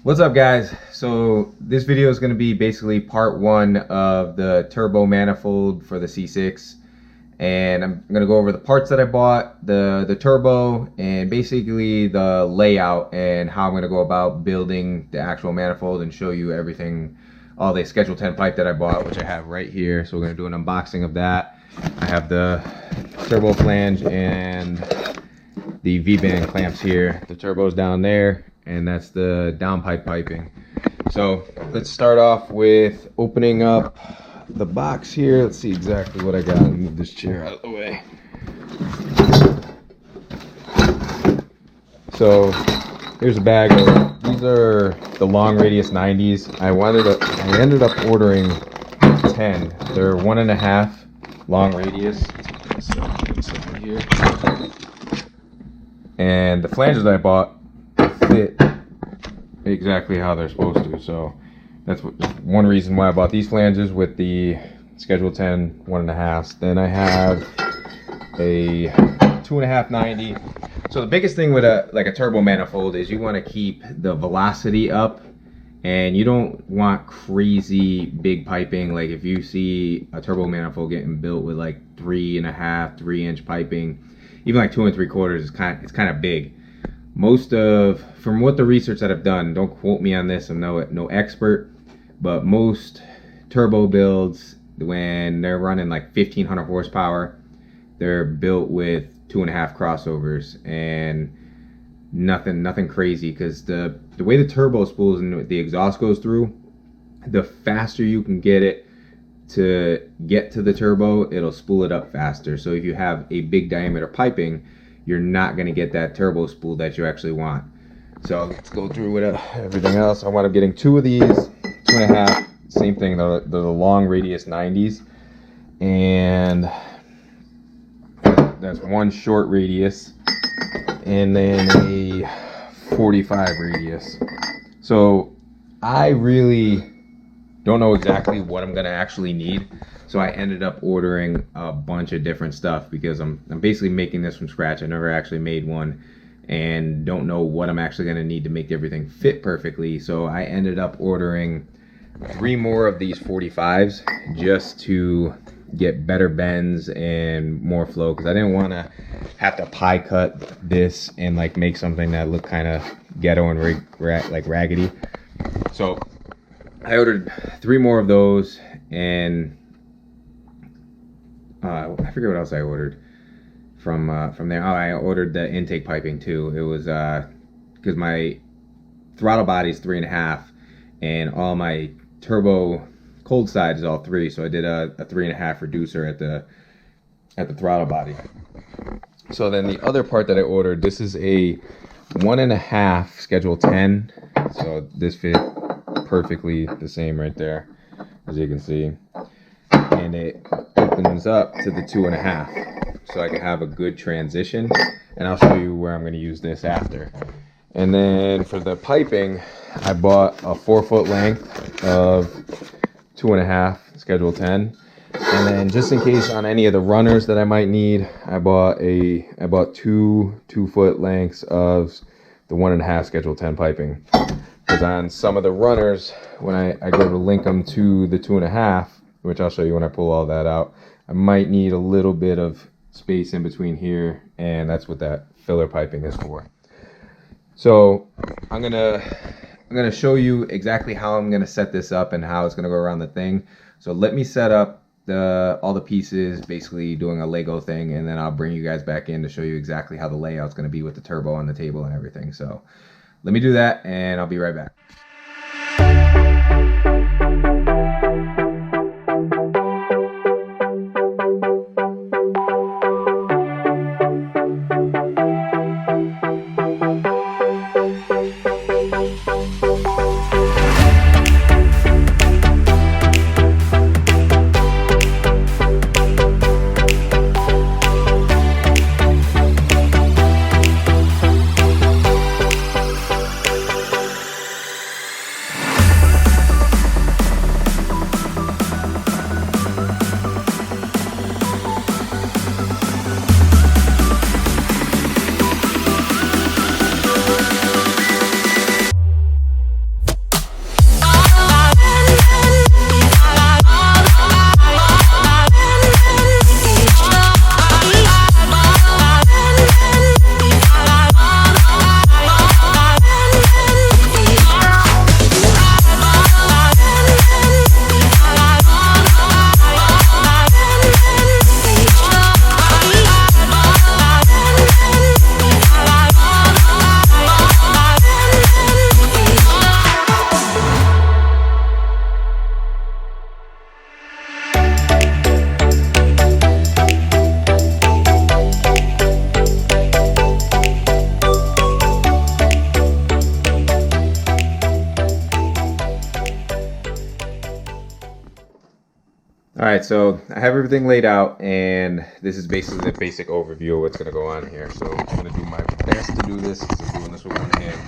What's up, guys? So this video is going to be basically part one of the turbo manifold for the C6, and I'm going to go over the parts that I bought, the turbo, and basically the layout and how I'm going to go about building the actual manifold and show you everything, all the Schedule 10 pipe that I bought, which I have right here. So we're going to do an unboxing of that. I have the turbo flange and the V-band clamps here. The turbo's down there, and that's the downpipe piping. So let's start off with opening up the box here. Let's see exactly what I got. Move this chair out of the way. So here's a bag of, these are the long radius 90s. I ended up ordering 10. They're 1.5 long radius. Here. And the flanges that I bought fit exactly how they're supposed to, so that's one reason why I bought these flanges with the Schedule 10 1.5s. Then I have a 2.5 90. So the biggest thing with a turbo manifold is you want to keep the velocity up, and you don't want crazy big piping. Like if you see a turbo manifold getting built with like 3.5, 3-inch piping, even like 2 3/4, it's kind of big. From what the research that I've done, don't quote me on this, I'm no expert, but most turbo builds, when they're running like 1500 horsepower, they're built with 2.5 crossovers, and nothing crazy, because the way the turbo spools and the exhaust goes through, the faster you can get it to get to the turbo, it'll spool it up faster. So if you have a big diameter piping, you're not going to get that turbo spool that you actually want. So let's go through with everything else. I wound up getting 2 of these, 2.5, same thing, they're the long radius 90s, and that's 1 short radius, and then a 45 radius. So I really don't know exactly what I'm gonna actually need, so I ended up ordering a bunch of different stuff because I'm basically making this from scratch. I never actually made one and don't know what I'm actually gonna need to make everything fit perfectly. So I ended up ordering 3 more of these 45s just to get better bends and more flow, because I didn't want to have to pie cut this and like make something that looked kind of ghetto and like raggedy. So I ordered 3 more of those, and I forget what else I ordered from there. Oh, I ordered the intake piping too. It was because my throttle body is 3.5, and all my turbo cold side is all 3. So I did a 3.5 reducer at the throttle body. So then the other part that I ordered, this is a 1.5 Schedule 10. So this fit perfectly the same right there, as you can see, and it opens up to the 2.5, so I can have a good transition, and I'll show you where I'm going to use this after. And then for the piping, I bought a 4-foot length of 2.5 Schedule 10, and then just in case on any of the runners that I might need, I bought 2 2-foot lengths of the 1.5 Schedule 10 piping. Because on some of the runners, when I go to link them to the 2.5, which I'll show you when I pull all that out, I might need a little bit of space in between here, and that's what that filler piping is for. So I'm gonna show you exactly how I'm gonna set this up and how it's gonna go around the thing. So let me set up all the pieces, basically doing a Lego thing, and then I'll bring you guys back in to show you exactly how the layout's gonna be with the turbo on the table and everything. So let me do that, and I'll be right back. All right, so I have everything laid out, and this is basically the basic overview of what's going to go on here. So I'm going to do my best to do this because I'm doing this with one hand.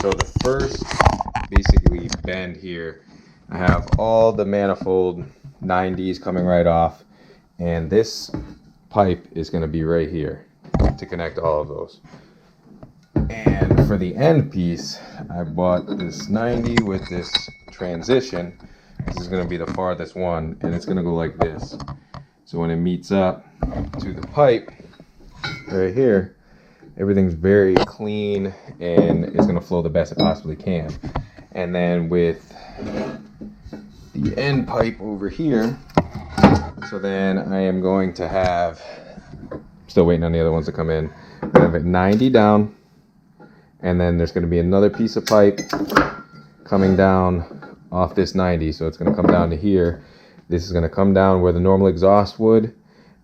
So the first basically bend here, I have all the manifold 90s coming right off, and this pipe is going to be right here to connect all of those. And for the end piece, I bought this 90 with this transition. This is going to be the farthest one, and it's going to go like this. So when it meets up to the pipe right here, everything's very clean and it's going to flow the best it possibly can. And then with the end pipe over here, so then I am going to have, still waiting on the other ones to come in, I'm going to have it 90 down, and then there's going to be another piece of pipe coming down off this 90, so it's going to come down to here. This is going to come down where the normal exhaust would,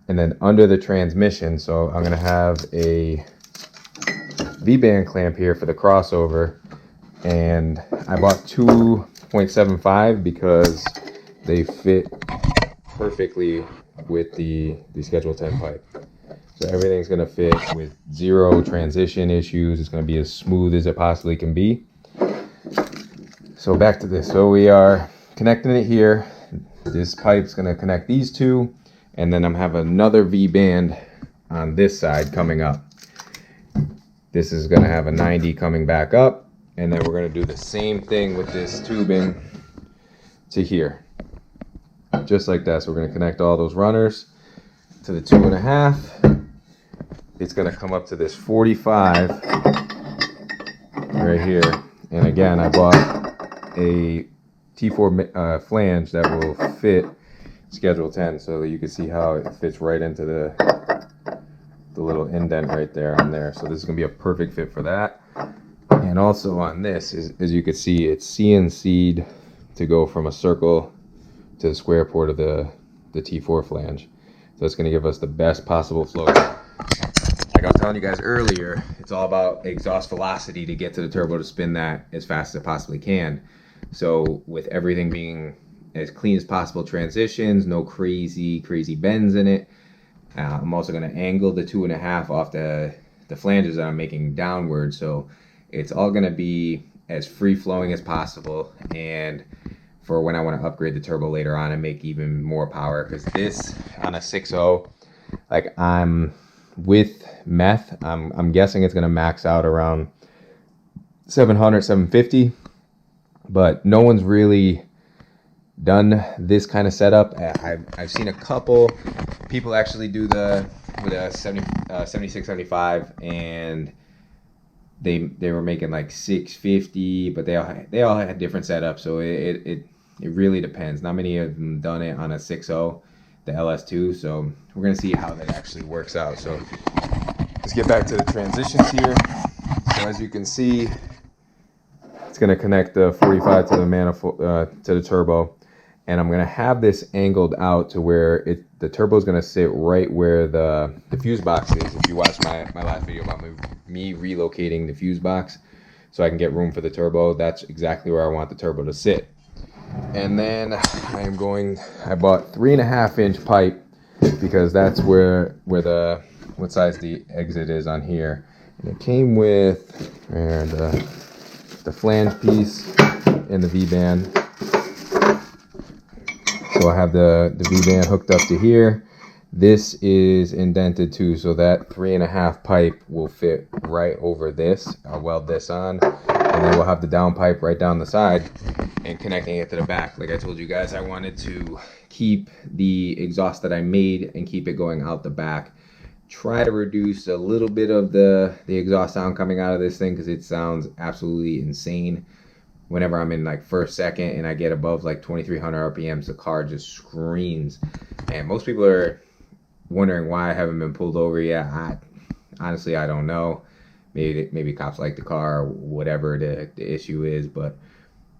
and then under the transmission. So I'm going to have a V-band clamp here for the crossover, and I bought 2.75 because they fit perfectly with the Schedule 10 pipe. So everything's going to fit with zero transition issues. It's going to be as smooth as it possibly can be. So back to this. So we are connecting it here. This pipe's going to connect these two, and then I'm having another V-band on this side coming up. This is going to have a 90 coming back up, and then we're going to do the same thing with this tubing to here, just like that. So we're going to connect all those runners to the 2.5. It's going to come up to this 45 right here, and again, I bought a T4 flange that will fit Schedule 10, so that you can see how it fits right into the little indent right there on there. So this is going to be a perfect fit for that. And also on this, as you can see, it's CNC'd to go from a circle to the square port of the T4 flange. So it's going to give us the best possible flow. Like I was telling you guys earlier, it's all about exhaust velocity to get to the turbo to spin that as fast as it possibly can. So with everything being as clean as possible, transitions, no crazy bends in it. I'm also going to angle the 2.5 off the flanges that I'm making downward. So it's all going to be as free flowing as possible. And for when I want to upgrade the turbo later on and make even more power, because this on a 6.0, like I'm with meth, I'm guessing it's going to max out around 700, 750. But no one's really done this kind of setup. I've seen a couple people actually do with a 7675, and they were making like 650, but they all had different setups. So it really depends. Not many of them done it on a 6.0, the LS2. So we're gonna see how that actually works out. So let's get back to the transitions here. So as you can see, it's going to connect the 45 to the manifold, to the turbo, and I'm going to have this angled out to where the turbo is going to sit right where the fuse box is. If you watched my last video about me relocating the fuse box so I can get room for the turbo, that's exactly where I want the turbo to sit. And then I bought 3.5-inch pipe because that's where what size the exit is on here. And it came with the flange piece and the V-band. So I have the V-band hooked up to here. This is indented too, so that 3.5 pipe will fit right over this. I'll weld this on, and then we'll have the down pipe right down the side and connecting it to the back. Like I told you guys, I wanted to keep the exhaust that I made and keep it going out the back. Try to reduce a little bit of the exhaust sound coming out of this thing, because it sounds absolutely insane. Whenever I'm in like first, second, and I get above like 2300 RPMs, the car just screams. And most people are wondering why I haven't been pulled over yet. Honestly, I don't know. Maybe cops like the car, or whatever the issue is, but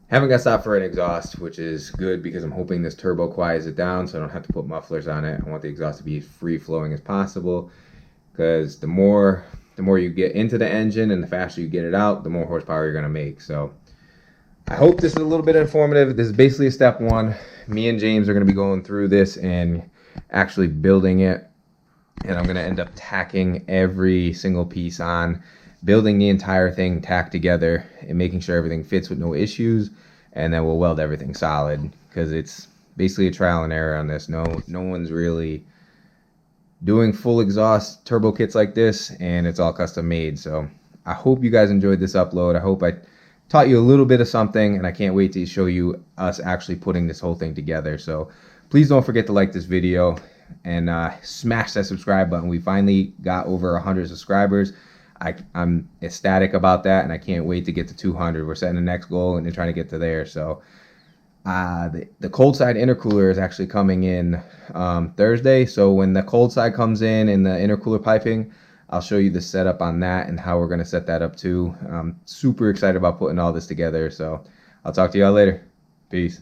haven't got stopped for an exhaust, which is good because I'm hoping this turbo quiets it down so I don't have to put mufflers on it. I want the exhaust to be as free flowing as possible, because the more you get into the engine and the faster you get it out, the more horsepower you're going to make. So I hope this is a little bit informative. This is basically a step one. Me and James are going to be going through this and actually building it. And I'm going to end up tacking every single piece on, building the entire thing tacked together and making sure everything fits with no issues. And then we'll weld everything solid, because it's basically a trial and error on this. No one's really doing full exhaust turbo kits like this, and it's all custom made. So I hope you guys enjoyed this upload. I hope I taught you a little bit of something, and I can't wait to show you us actually putting this whole thing together. So please don't forget to like this video and smash that subscribe button. We finally got over 100 subscribers. I'm ecstatic about that, and I can't wait to get to 200. We're setting the next goal and trying to get to there. So the cold side intercooler is actually coming in Thursday. So when the cold side comes in and the intercooler piping, I'll show you the setup on that and how we're going to set that up too. I'm super excited about putting all this together. So I'll talk to y'all later. Peace.